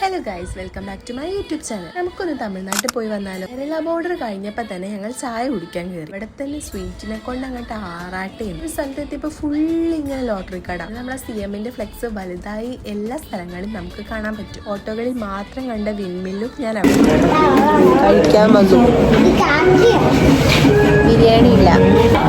Hello guys, welcome back to my YouTube channel. നമുക്കൊന്ന് തമിഴ്നാട്ടിൽ പോയി വന്നാലോ? കേരള ബോർഡർ കഴിഞ്ഞപ്പോൾ തന്നെ ഞങ്ങൾ ചായ കുടിക്കാൻ കയറി. ഇവിടെ തന്നെ സ്വീറ്റിനെ കൊണ്ട് അങ്ങോട്ട് ആറാട്ടേന്ന്. ഒരു സ്ഥലത്തെത്തിയപ്പോൾ ഫുള്ള് ഇങ്ങനെ ലോട്ടറി കട. നമ്മളെ CM-ന്റെ ഫ്ലെക്സ് വലുതായി എല്ലാ സ്ഥലങ്ങളും നമുക്ക് കാണാൻ പറ്റും. ഓട്ടോകളിൽ മാത്രം കണ്ട വിൻമില്ലും ഞാൻ കഴിക്കാൻ വന്നു. ബിരിയാണി ഇല്ല.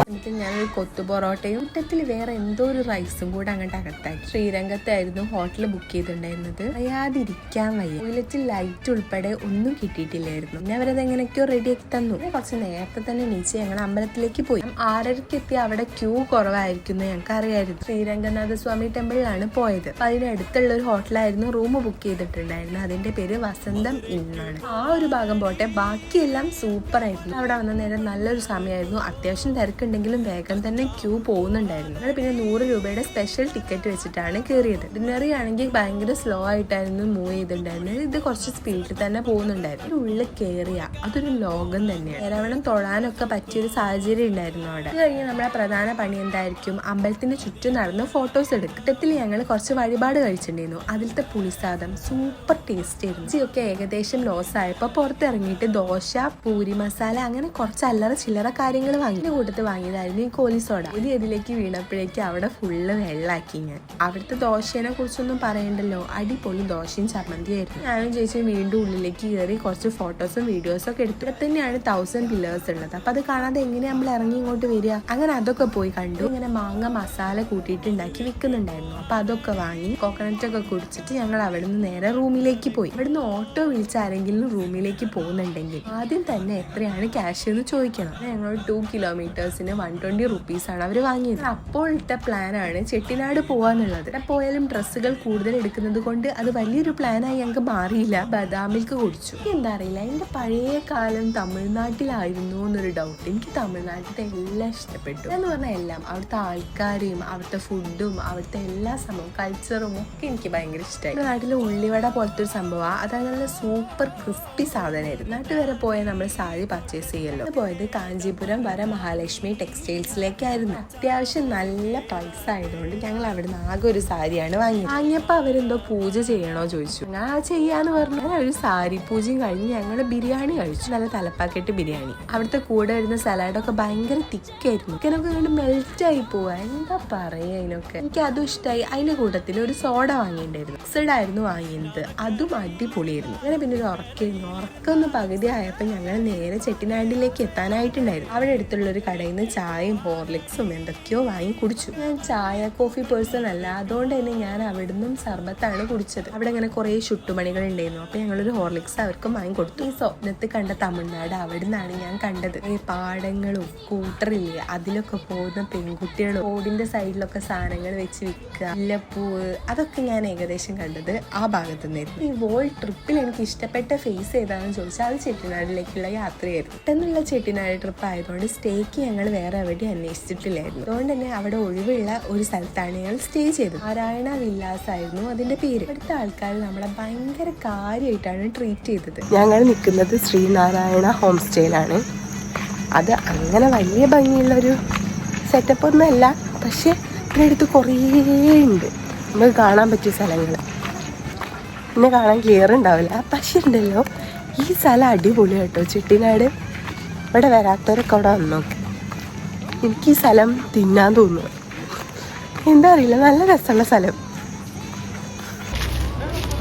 എന്നിട്ട് ഞാനൊരു കൊത്തു പൊറോട്ടയും കൂട്ടത്തിൽ വേറെ എന്തോ ഒരു റൈസും കൂടെ അങ്ങോട്ട് അകത്താക്കി. ശ്രീരംഗത്തായിരുന്നു ഹോട്ടൽ ബുക്ക് ചെയ്തിട്ടുണ്ടായിരുന്നത്. അറിയാതിരിക്കാൻ വയ്യ. ടോയ്ലറ്റിൽ ലൈറ്റ് ഉൾപ്പെടെ ഒന്നും കിട്ടിയിട്ടില്ലായിരുന്നു. പിന്നെ അവരത് എങ്ങനെയൊക്കെയോ റെഡിയാക്കി തന്നു. കുറച്ച് നേരത്തെ തന്നെ നീച്ച് ഞങ്ങൾ അമ്പലത്തിലേക്ക് പോയി. 6:30 എത്തി. അവിടെ ക്യൂ കുറവായിരിക്കുന്നു ഞങ്ങൾക്ക് അറിയായിരുന്നു. ശ്രീരംഗനാഥ സ്വാമി ടെമ്പിളിലാണ് പോയത്. അപ്പൊ അതിനടുത്തുള്ള ഒരു ഹോട്ടലായിരുന്നു റൂം ബുക്ക് ചെയ്തിട്ടുണ്ടായിരുന്നു. അതിന്റെ പേര് വസന്തം ഇന്നാണ്. ആ ഒരു ഭാഗം പോട്ടെ, ബാക്കിയെല്ലാം സൂപ്പർ ആയിരുന്നു. അവിടെ വന്ന നേരം നല്ലൊരു സമയമായിരുന്നു. അത്യാവശ്യം തിരക്കുണ്ടെങ്കിലും വേഗം തന്നെ ക്യൂ പോകുന്നുണ്ടായിരുന്നു. പിന്നെ 100 രൂപയുടെ സ്പെഷ്യൽ ടിക്കറ്റ് വെച്ചിട്ടാണ് കയറിയത്. ഡിന്നറി ആണെങ്കിൽ ഭയങ്കര സ്ലോ ആയിട്ടായിരുന്നു മൂവ് ചെയ്തിട്ടുണ്ടായിരുന്നത്. ഇത് കുറച്ച് സ്പീഡിൽ തന്നെ പോകുന്നുണ്ടായിരുന്നു. ഉള്ളിൽ കയറിയ അതൊരു ലോകം തന്നെയാണ്. ഏറെവണ്ണം തൊഴാനൊക്കെ പറ്റിയൊരു സാഹചര്യം ഉണ്ടായിരുന്നു അവിടെ. അത് കഴിഞ്ഞ് നമ്മളെ പ്രധാന പണി എന്തായിരിക്കും? അമ്പലത്തിന്റെ ചുറ്റും നടന്ന് ഫോട്ടോസ് എടുക്കും. ഘട്ടത്തിൽ ഞങ്ങൾ കുറച്ച് വഴിപാട് കഴിച്ചിട്ടുണ്ടായിരുന്നു. അതിലത്തെ പുളിസാദം സൂപ്പർ ടേസ്റ്റ് ആയിരുന്നു. ഇച്ചിയൊക്കെ ഏകദേശം ലോസ് ആയപ്പോൾ പുറത്തിറങ്ങിയിട്ട് ദോശ, പൂരി മസാല അങ്ങനെ കുറച്ച് അല്ലറ ചില്ലറ കാര്യങ്ങൾ വാങ്ങി. കൂട്ടത്ത് വാങ്ങിയതായിരുന്നു ഈ കോലി സോഡ. ഇത് ഇതിലേക്ക് വീണപ്പോഴേക്കും അവിടെ ഫുള്ള് വെള്ളാക്കി ഞാൻ. അവിടുത്തെ ദോശേനെ കുറിച്ചൊന്നും പറയണ്ടല്ലോ, അടിപൊളി ദോശയും ചമ്മന്തിയായിരുന്നു. ഞാനും ചേച്ചിയും വീണ്ടും ഉള്ളിലേക്ക് കയറി കുറച്ച് ഫോട്ടോസും വീഡിയോസും ഒക്കെ എടുത്തു. ഇവിടെ തന്നെയാണ് 1000 പില്ലേഴ്സ് ഉള്ളത്. അപ്പൊ അത് കാണാതെ എങ്ങനെയാ നമ്മൾ ഇറങ്ങി ഇങ്ങോട്ട് വരിക? അങ്ങനെ അതൊക്കെ പോയി കണ്ടു. ഇങ്ങനെ മാങ്ങ മസാല കൂട്ടിയിട്ട് ഉണ്ടാക്കി വിൽക്കുന്നുണ്ടായിരുന്നു. അപ്പൊ അതൊക്കെ വാങ്ങി കോക്കനട്ട് ഒക്കെ കുടിച്ചിട്ട് ഞങ്ങൾ അവിടെ നിന്ന് നേരെ റൂമിലേക്ക് പോയി. ഇവിടുന്ന് ഓട്ടോ വിളിച്ച് ആരെങ്കിലും റൂമിലേക്ക് പോകുന്നുണ്ടെങ്കിൽ ആദ്യം തന്നെ എത്രയാണ് ക്യാഷ് എന്ന് ചോദിക്കണം. ഞങ്ങൾ 2 കിലോമീറ്റേഴ്സിന് 120 റുപ്പീസാണ് അവർ വാങ്ങിയത്. അപ്പോൾ ഇട്ട പ്ലാനാണ് ചെട്ടിനാട് പോവാന്നുള്ളത്. ഇവിടെ പോയാലും ഡ്രസ്സുകൾ കൂടുതൽ എടുക്കുന്നത് കൊണ്ട് അത് വലിയൊരു പ്ലാനായി ഞങ്ങൾക്ക് മാറിയില്ല. ബദാം മിൽക്ക് കുടിച്ചു. എന്താ അറിയില്ല, എന്റെ പഴയ കാലം തമിഴ്നാട്ടിലായിരുന്നു എന്നൊരു ഡൗട്ട്. എനിക്ക് തമിഴ്നാട്ടിലെ എല്ലാം ഇഷ്ടപ്പെട്ടു. എന്ന് പറഞ്ഞാൽ എല്ലാം, അവിടുത്തെ ആൾക്കാരെയും അവിടുത്തെ ഫുഡും അവിടുത്തെ എല്ലാ സംഭവം കൾച്ചറും ഒക്കെ എനിക്ക് ഭയങ്കര ഇഷ്ടമായി. നാട്ടിലെ ഉള്ളിവട പോലത്തെ ഒരു സംഭവം, അത് നല്ല സൂപ്പർ ക്രിസ്പി സാധനമായിരുന്നു. നാട്ടിൽ വരെ പോയാൽ നമ്മൾ സാരി പർച്ചേസ് ചെയ്യല്ലോ. പോയത് കാഞ്ചീപുരം വരെ മഹാലക്ഷ്മി ടെക്സ്റ്റൈൽസിലേക്കായിരുന്നു. അത്യാവശ്യം നല്ല പ്രൈസ് ആയതുകൊണ്ട് ഞങ്ങൾ അവിടുന്ന് ആകെ ഒരു സാരിയാണ് വാങ്ങിയപ്പോൾ അവരെന്തോ പൂജ ചെയ്യണോ ചോദിച്ചു. ഞാൻ ചെയ്യാന്ന് പറഞ്ഞു. ഒരു സാരി പൂജയും കഴിഞ്ഞ് ഞങ്ങൾ ബിരിയാണി കഴിച്ചു. നല്ല തലപ്പാക്കെട്ട് ബിരിയാണി. അവിടുത്തെ കൂടെ വരുന്ന സലാഡൊക്കെ ഭയങ്കര തിക്കായിരുന്നു. എനിക്കൊക്കെ കണ്ട് മെൽറ്റ് ആയി പോവാ. എന്താ പറയാ അതിനൊക്കെ. എനിക്ക് അതും ഇഷ്ടമായി. അതിന്റെ കൂട്ടത്തിൽ ഒരു സോഡ വാങ്ങിയിട്ടുണ്ടായിരുന്നു. മിക്സഡായിരുന്നു വാങ്ങിയത്. അതും അടിപൊളിയായിരുന്നു. അങ്ങനെ പിന്നെ ഒരു ഉറക്കൊന്ന് പകുതി ആയപ്പോൾ ഞങ്ങൾ നേരെ ചെട്ടിനാടിലേക്ക് എത്താനായിട്ടുണ്ടായിരുന്നു. അവിടെ അടുത്തുള്ള ഒരു കടയിൽ നിന്ന് ചായയും ഹോർലിക്സും എന്തൊക്കെയോ വാങ്ങി കുടിച്ചു. ഞാൻ ചായ കോഫി പേഴ്സൺ അല്ല, അതുകൊണ്ട് തന്നെ ഞാൻ അവിടുന്നും സർബത്താണ് കുടിച്ചത്. അവിടെ ഇങ്ങനെ കുറെ ചുട്ടുമണികൾ ഉണ്ടായിരുന്നു. അപ്പൊ ഞങ്ങളൊരു ഹോർലിക്സ് അവർക്കും വാങ്ങി കൊടുത്തു. ഈ സ്വപ്നത്തിൽ കണ്ട തമിഴ്നാട് അവിടെ നിന്നാണ് ഞാൻ കണ്ടത്. ഈ പാടങ്ങളും സ്കൂട്ടറില്ലേ അതിലൊക്കെ പോകുന്ന പെൺകുട്ടികളും റോഡിന്റെ സൈഡിലൊക്കെ സാധനങ്ങൾ വെച്ച് വിൽക്കുക, ഇല്ലപ്പൂവ്, അതൊക്കെ ഞാൻ ഏകദേശം കണ്ടത് ആ ഭാഗത്തു നിന്നായിരുന്നു. ഈ വേൾഡ് ട്രിപ്പിൽ എനിക്ക് ഇഷ്ടപ്പെട്ട ഫേസ് ഏതാണെന്ന് ചോദിച്ചാൽ അത് ചെട്ടിനാടിലേക്കുള്ള യാത്രയായിരുന്നു. പെട്ടെന്നുള്ള ചെട്ടിനാട് ട്രിപ്പ് ആയതുകൊണ്ട് സ്റ്റേക്ക് ഞങ്ങൾ വേറെ എവിടെയും അന്വേഷിച്ചിട്ടില്ലായിരുന്നു. അതുകൊണ്ട് തന്നെ അവിടെ ഒഴിവുള്ള ഒരു സ്ഥലത്താണ് ഞങ്ങൾ സ്റ്റേ ചെയ്തത്. നാരായണ വില്ലാസ് ആയിരുന്നു അതിന്റെ പേര്. അടുത്ത ആൾക്കാർ നമ്മളെ ഭയങ്കര കാര്യമായിട്ടാണ് ട്രീറ്റ് ചെയ്തത്. ഞങ്ങൾ നിൽക്കുന്നത് ശ്രീനാരായണ ഹോം സ്റ്റേയിലാണ്. അത് അങ്ങനെ വലിയ ഭംഗിയുള്ളൊരു സെറ്റപ്പ് ഒന്നും അല്ല, പക്ഷെ ഇതിനടുത്ത് കുറേ ഉണ്ട് നമുക്ക് കാണാൻ പറ്റിയ സ്ഥലങ്ങൾ. പിന്നെ കാണാൻ ക്ലിയർ ഉണ്ടാവില്ല, പക്ഷെ ഉണ്ടല്ലോ ഈ സ്ഥലം അടിപൊളി കേട്ടോ. ചെട്ടിനാട് ഇവിടെ വരാത്തവരൊക്കെ അവിടെ വന്നു നോക്ക്. എനിക്ക് ഈ സ്ഥലം തിന്നാൻ തോന്നുന്നു. എന്താ അറിയില്ല, നല്ല രസമുള്ള സ്ഥലം.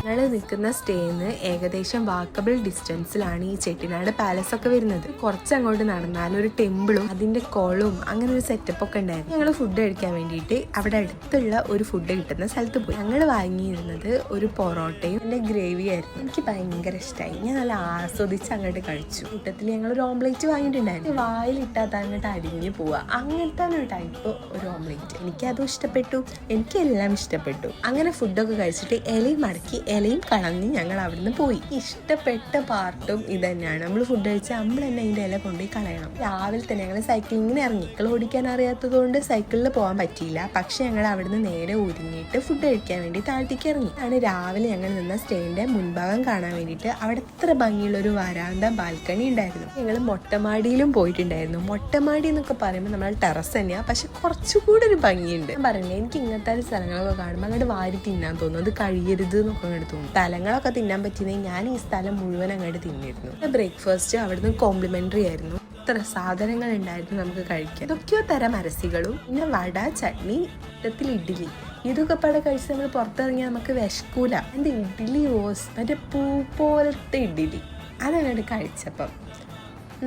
ഞങ്ങൾ നിൽക്കുന്ന സ്റ്റേന്ന് ഏകദേശം വാക്കബിൾ ഡിസ്റ്റൻസിലാണ് ഈ ചെട്ടിനാട് പാലസ് ഒക്കെ വരുന്നത്. കുറച്ചങ്ങോട്ട് നടന്നാൽ ഒരു ടെമ്പിളും അതിന്റെ കോളവും അങ്ങനെ ഒരു സെറ്റപ്പ് ഒക്കെ ഉണ്ടായിരുന്നു. ഞങ്ങൾ ഫുഡ് കഴിക്കാൻ വേണ്ടിയിട്ട് അവിടെ അടുത്തുള്ള ഒരു ഫുഡ് കിട്ടുന്ന സ്ഥലത്ത് പോയി. ഞങ്ങൾ വാങ്ങിയിരുന്നത് ഒരു പൊറോട്ടയും പിന്നെ ഗ്രേവി ആയിരുന്നു. എനിക്ക് ഭയങ്കര ഇഷ്ടമായി. ഞാൻ നല്ല ആസ്വദിച്ച് അങ്ങോട്ട് കഴിച്ചു. കൂട്ടത്തിൽ ഞങ്ങൾ ഒരു ഓംലേറ്റ് വാങ്ങിയിട്ടുണ്ടായിരുന്നു. വായിലിട്ടാൽ അങ്ങോട്ട് അരിഞ്ഞു പോവുക, അങ്ങനത്തെ ഒരു ടൈപ്പ് ഒരു ഓംലേറ്റ്. എനിക്കതും ഇഷ്ടപ്പെട്ടു, എനിക്കെല്ലാം ഇഷ്ടപ്പെട്ടു. അങ്ങനെ ഫുഡൊക്കെ കഴിച്ചിട്ട് ഇലയും മടക്കി ഇലയും കളഞ്ഞ് ഞങ്ങൾ അവിടുന്ന് പോയി. ഇഷ്ടപ്പെട്ട പാർട്ടും ഇത് തന്നെയാണ്. നമ്മൾ ഫുഡ് കഴിച്ചാൽ നമ്മൾ തന്നെ അതിൻ്റെ ഇല കൊണ്ടുപോയി കളയണം. രാവിലെ തന്നെ ഞങ്ങൾ സൈക്ലിങ്ങിന് ഇറങ്ങി. സൈക്കിൾ ഓടിക്കാൻ അറിയാത്തത് കൊണ്ട് സൈക്കിളിൽ പോകാൻ പറ്റിയില്ല. പക്ഷെ ഞങ്ങൾ അവിടുന്ന് നേരെ ഒരുങ്ങിയിട്ട് ഫുഡ് കഴിക്കാൻ വേണ്ടി താഴത്തേക്ക് ഇറങ്ങി. ആണ് രാവിലെ ഞങ്ങൾ നിന്ന സ്റ്റേന്റെ മുൻഭാഗം കാണാൻ വേണ്ടിയിട്ട് അവിടെ എത്ര ഭംഗിയുള്ളൊരു വരാന്ത ബാൽക്കണി ഉണ്ടായിരുന്നു. ഞങ്ങൾ മൊട്ടമാടിയിലും പോയിട്ടുണ്ടായിരുന്നു. മൊട്ടമാടി എന്നൊക്കെ പറയുമ്പോൾ നമ്മൾ ടെറസ് തന്നെയാണ്, പക്ഷെ കുറച്ചുകൂടി ഒരു ഭംഗിയുണ്ട്. ഞാൻ പറഞ്ഞില്ലേ, എനിക്ക് ഇങ്ങനത്തെ സ്ഥലങ്ങളൊക്കെ കാണുമ്പോൾ അങ്ങോട്ട് വാരി തിന്നാൻ തോന്നും. അത് കഴിയരുത് എന്നൊക്കെ തോന്നി. സ്ഥലങ്ങളൊക്കെ തിന്നാൻ പറ്റിയെങ്കിൽ ഞാൻ ഈ സ്ഥലം മുഴുവൻ അങ്ങോട്ട് തിന്നിരുന്നു. ബ്രേക്ക്ഫാസ്റ്റ് അവിടുന്ന് കോംപ്ലിമെന്ററി ആയിരുന്നു. ഇത്ര സാധനങ്ങൾ ഉണ്ടായിരുന്നു നമുക്ക് കഴിക്കാൻ. ഇതൊക്കെയോ തരം അരസികളും പിന്നെ വട, ചട്നി, ഇഡ്ഡലി, ഇതൊക്കെ പടെ കഴിച്ച് നമ്മൾ പുറത്തിറങ്ങിയാൽ നമുക്ക് വിശക്കൂല. എൻ്റെ ഇഡ്ഡലി മറ്റേ പൂ പോലത്തെ ഇഡ്ഡലി അതങ്ങോട്ട് കഴിച്ചപ്പം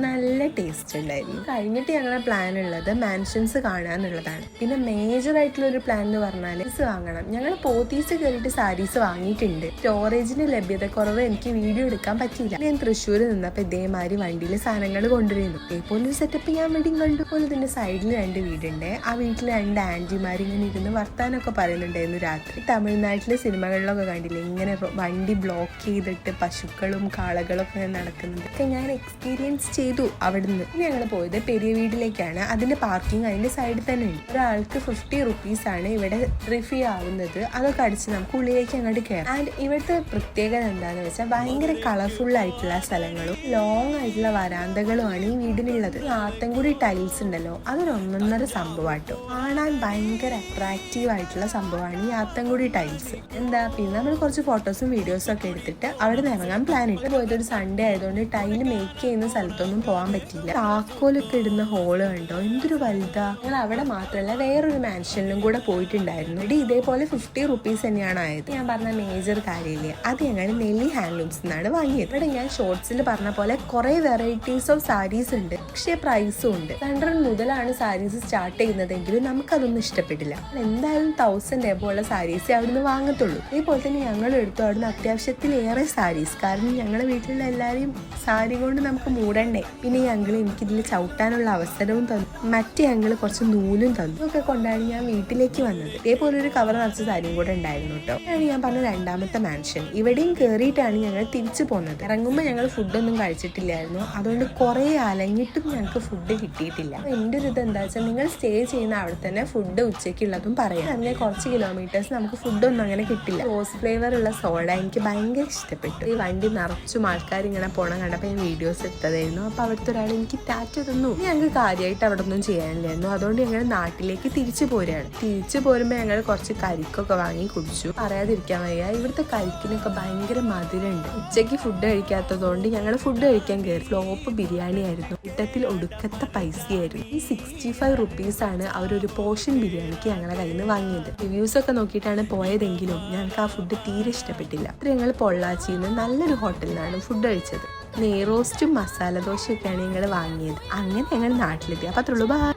നല്ല ടേസ്റ്റ് ഉണ്ടായിരുന്നു. കഴിഞ്ഞിട്ട് ഞങ്ങളുടെ പ്ലാൻ ഉള്ളത് മാൻഷൻസ് കാണാന്നുള്ളതാണ്. പിന്നെ മേജർ ആയിട്ടുള്ള ഒരു പ്ലാൻ എന്ന് പറഞ്ഞാൽ വാങ്ങണം. ഞങ്ങൾ പോത്തീസ് കയറിയിട്ട് സാരീസ് വാങ്ങിയിട്ടുണ്ട്. സ്റ്റോറേജിന് ലഭ്യത കുറവ് എനിക്ക് വീഡിയോ എടുക്കാൻ പറ്റിയില്ല. ഞാൻ തൃശ്ശൂർ നിന്നപ്പോൾ ഇതേമാതിരി വണ്ടിയിൽ സാധനങ്ങൾ കൊണ്ടുവരുന്നു. ഇതേപോലെ ഒരു സെറ്റപ്പ് ഞാൻ വീടും കണ്ടു. പോലെ ഇതിന്റെ സൈഡിൽ 2 വീടുണ്ട്. ആ വീട്ടിൽ 2 ആന്റിമാർ ഇങ്ങനെ ഇരുന്ന് വർത്താനൊക്കെ പറയുന്നുണ്ടായിരുന്നു രാത്രി. തമിഴ്നാട്ടിലെ സിനിമകളിലൊക്കെ കണ്ടില്ലേ ഇങ്ങനെ വണ്ടി ബ്ലോക്ക് ചെയ്തിട്ട് പശുക്കളും കാളകളും ഒക്കെ നടക്കുന്നത്. ഒക്കെ ഞാൻ എക്സ്പീരിയൻസ് ചെയ്തു അവിടുന്ന്. ഇനി ഞങ്ങൾ പോയത് പെരിയ വീട്ടിലേക്കാണ്. അതിന്റെ പാർക്കിംഗ് അതിന്റെ സൈഡിൽ തന്നെ ഉണ്ട്. ഒരാൾക്ക് 50 rupees ആണ് ഇവിടെ റിഫ്യൂ ആവുന്നത്. അതൊക്കെ അടിച്ച് നമുക്ക് ഉള്ളിലേക്ക് അങ്ങോട്ട് കയറാം. ആൻഡ് ഇവിടുത്തെ പ്രത്യേകത എന്താന്ന് വെച്ചാൽ ഭയങ്കര കളർഫുൾ ആയിട്ടുള്ള സ്ഥലങ്ങളും ലോങ് ആയിട്ടുള്ള വരാന്തകളുമാണ് ഈ വീടിനുള്ളത്. ഈ ആത്തൻകുടി ടൈൽസ് ഉണ്ടല്ലോ, അതൊരു ഒന്നൊന്നര സംഭവമാട്ടോ. കാണാൻ ഭയങ്കര അട്രാക്റ്റീവ് ആയിട്ടുള്ള സംഭവമാണ് ഈ ആത്തൻകുടി ടൈൽസ്. പിന്നെ നമ്മൾ കുറച്ച് ഫോട്ടോസും വീഡിയോസും ഒക്കെ എടുത്തിട്ട് അവിടെ നിന്ന് ഇറങ്ങാൻ പ്ലാൻ ഇട്ട് പോയത്. ഒരു സൺഡേ ആയതുകൊണ്ട് ടൈല് മേക്ക് ചെയ്യുന്ന സ്ഥലത്തൊന്നും പോകാൻ പറ്റിയില്ല. താക്കോലൊക്കെ ഇടുന്ന ഹോള് കണ്ടോ, എന്തൊരു വലുതാ. ഞങ്ങൾ അവിടെ മാത്രമല്ല വേറൊരു മാൻഷനിലും കൂടെ പോയിട്ടുണ്ടായിരുന്നു. ഇതേപോലെ 50 rupees തന്നെയാണ് ആയത്. ഞാൻ പറഞ്ഞ മേജർ കാര്യമില്ലേ, അത് ഞങ്ങൾ നെല്ലി ഹാൻഡ്ലൂംസ് എന്നാണ് വാങ്ങിയത്. ഇവിടെ ഞാൻ ഷോർട്സിൽ പറഞ്ഞ പോലെ കുറെ വെറൈറ്റീസ് ഓഫ് സാരീസ് ഉണ്ട്, പക്ഷേ പ്രൈസും ഉണ്ട്. 100 മുതലാണ് സാരീസ് സ്റ്റാർട്ട് ചെയ്യുന്നതെങ്കിലും നമുക്കതൊന്നും ഇഷ്ടപ്പെട്ടില്ല. എന്തായാലും 1000 എബോള്ള സാരീസ് അവിടുന്ന് വാങ്ങത്തുള്ളൂ. അതേപോലെ തന്നെ ഞങ്ങൾ എടുത്തു അവിടുന്ന് അത്യാവശ്യത്തിലേറെ സാരീസ്. കാരണം ഞങ്ങളുടെ വീട്ടിലുള്ള എല്ലാവരെയും സാരി കൊണ്ട് നമുക്ക് മൂടണ്ടേ. പിന്നെ ഈ അങ്കിൾ എനിക്കിതിൽ ചവിട്ടാനുള്ള അവസരവും തന്നു. മറ്റേ അങ്കിൾ കുറച്ച് നൂലും തന്നു. ഇതൊക്കെ കൊണ്ടാണ് ഞാൻ വീട്ടിലേക്ക് വന്നത്. ഇതേപോലെ ഒരു കവർ നിറച്ച സാരിയും കൂടെ ഉണ്ടായിരുന്നു കേട്ടോ. അതാണ് ഞാൻ പറഞ്ഞ 2ാമത്തെ മാൻഷൻ. ഇവിടെയും കയറിയിട്ടാണ് ഞങ്ങൾ തിരിച്ചു പോകുന്നത്. ഇറങ്ങുമ്പോൾ ഞങ്ങൾ ഫുഡൊന്നും കഴിച്ചിട്ടില്ലായിരുന്നു. അതുകൊണ്ട് കുറെ അലഞ്ഞിട്ടും ഞങ്ങൾക്ക് ഫുഡ് കിട്ടിയിട്ടില്ല. എൻ്റെ ഒരു ഇത് എന്താ വെച്ചാൽ നിങ്ങൾ സ്റ്റേ ചെയ്യുന്ന അവിടെ തന്നെ ഫുഡ് ഉച്ചയ്ക്കുള്ളതും പറയാം. അങ്ങനെ കുറച്ച് കിലോമീറ്റേഴ്സ് നമുക്ക് ഫുഡൊന്നും അങ്ങനെ കിട്ടില്ല. റോസ് ഫ്ലേവർ ഉള്ള സോഡ എനിക്ക് ഭയങ്കര ഇഷ്ടപ്പെട്ടു. ഈ വണ്ടി നിറച്ചും ആൾക്കാർ ഇങ്ങനെ പോണം കണ്ടപ്പോൾ ഞാൻ വീഡിയോസ് എടുത്തതായിരുന്നു. അപ്പോൾ അവിടുത്തെ ഒരാൾ എനിക്ക് ടാറ്റ തന്നു. ഞങ്ങൾക്ക് കാര്യമായിട്ട് അവിടെ ഒന്നും ചെയ്യാനില്ലായിരുന്നു. അതുകൊണ്ട് ഞങ്ങൾ നാട്ടിലേക്ക് തിരിച്ചു പോരുകയാണ്. തിരിച്ചു പോരുമ്പോൾ ഞങ്ങൾ കുറച്ച് കരിക്കൊക്കെ വാങ്ങി കുടിച്ചു. പറയാതിരിക്കാൻ വയ്യ, ഇവിടുത്തെ കരിക്കിനൊക്കെ ഭയങ്കര മധുരമുണ്ട്. ഉച്ചയ്ക്ക് ഫുഡ് കഴിക്കാത്തതുകൊണ്ട് ഞങ്ങൾ ഫുഡ് കഴിക്കാൻ കയറി. ഫ്ലോപ്പ് ബിരിയാണി ആയിരുന്നു. കൂട്ടത്തിൽ ഒടുക്കത്തെ പൈസയായിരുന്നു. ഈ 65 rupees ആണ് അവരൊരു പോർഷൻ ബിരിയാണിക്ക് ഞങ്ങളെ കയ്യിൽ നിന്ന് വാങ്ങിയത്. റിവ്യൂസ് ഒക്കെ നോക്കിയിട്ടാണ് പോയതെങ്കിലും ഞങ്ങൾക്ക് ആ ഫുഡ് തീരെ ഇഷ്ടപ്പെട്ടില്ല. ഞങ്ങൾ പൊള്ളാച്ചിയിൽ നിന്ന് നല്ലൊരു ഹോട്ടലിലാണ് ഫുഡ് കഴിച്ചത്. നെയ്റോസ്റ്റും മസാല ദോശയൊക്കെയാണ് ഞങ്ങൾ വാങ്ങിയത്. അങ്ങനെ ഞങ്ങൾ നാട്ടിലെത്തി. അപ്പോൾ അത്രയുള്ളൂ. ബൈ.